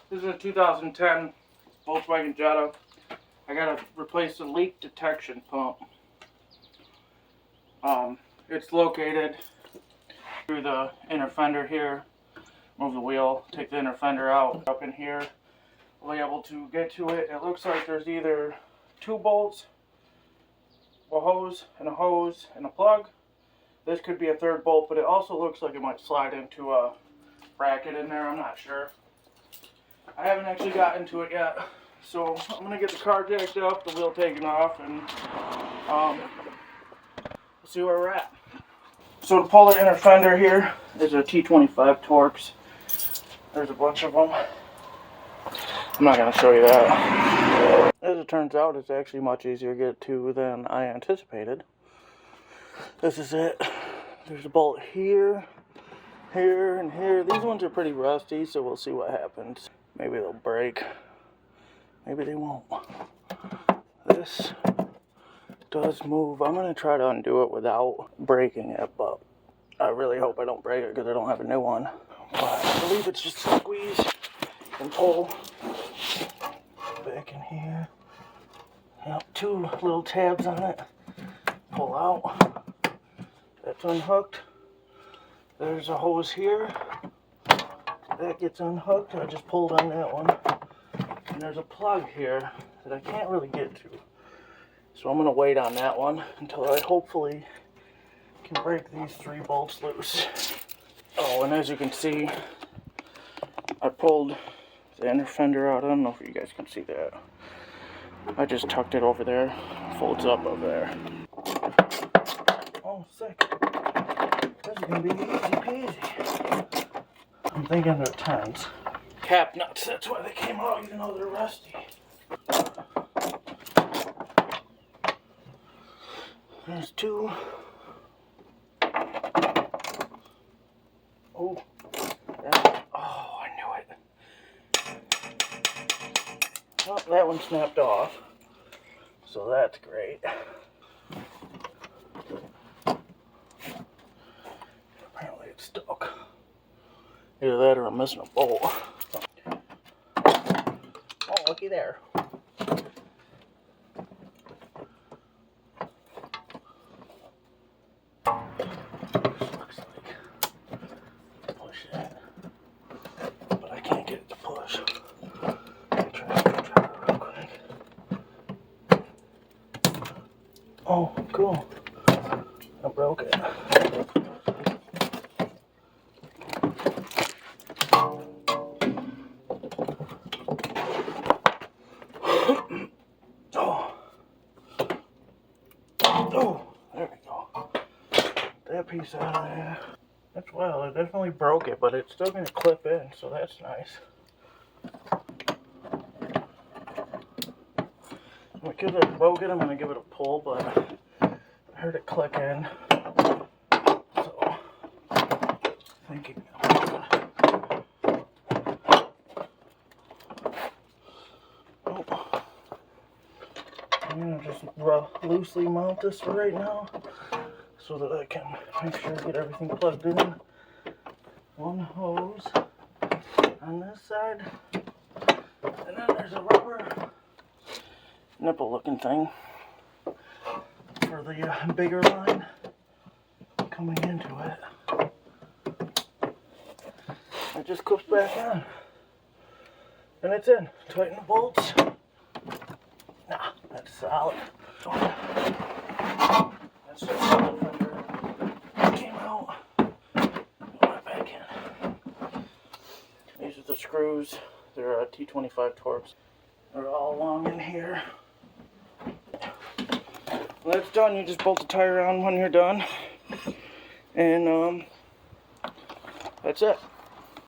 This is a 2010 Volkswagen Jetta. I gotta replace the leak detection pump. It's located through the inner fender here. Move the wheel, take the inner fender out. Up in here, we'll be able to get to it. It looks like there's either 2 bolts, a hose and a plug. This could be a 3rd bolt, but it also looks like it might slide into a bracket in there. I'm not sure. I haven't actually got into it yet, so I'm gonna get the car jacked up, the wheel taken off, and we'll see where we're at. So to pull the inner fender here is a T25 Torx. There's a bunch of them. I'm not gonna show you that. As it turns out, it's actually much easier to get to than I anticipated. This is it. There's a bolt here, here, and here. These ones are pretty rusty, so we'll see what happens. Maybe they'll break. Maybe they won't. This does move. I'm going to try to undo it without breaking it, but I really hope I don't break it because I don't have a new one. But I believe it's just a squeeze and pull. Back in here. Yep, 2 little tabs on it. Pull out. That's unhooked. There's a hose here. That gets unhooked. I just pulled on that one. And there's a plug here that I can't really get to. So I'm going to wait on that one until I hopefully can break these 3 bolts loose. Oh, and as you can see, I pulled the inner fender out. I don't know if you guys can see that. I just tucked it over there. Folds up over there. Oh, sick. This is going to be easy peasy. I'm thinking they're 10s. Cap nuts, that's why they came out, even though they're rusty. There's 2. Oh, I knew it. Well, that one snapped off, so that's great. Apparently it's stuck. Either that or I'm missing a bolt. Oh, looky there. This looks like push that, but I can't get it to push. Let me try it real quick. Oh, cool. I broke it. Oh, there we go. That piece out of there. That's well, it definitely broke it, but it's still going to clip in, so that's nice. Because I broke it, I'm going to give it a pull, but I heard it click in. So, thinking I'm going to just loosely mount this for right now so that I can make sure I get everything plugged in. One hose on this side, and then there's a rubber nipple looking thing for the bigger line coming into it. It just clips back on, and it's in. Tighten the bolts. Nah, that's solid. That's just the fender. Came out. Right back in. These are the screws. They're T25 Torx. They're all along in here. When that's done, you just bolt the tire on when you're done. And that's it.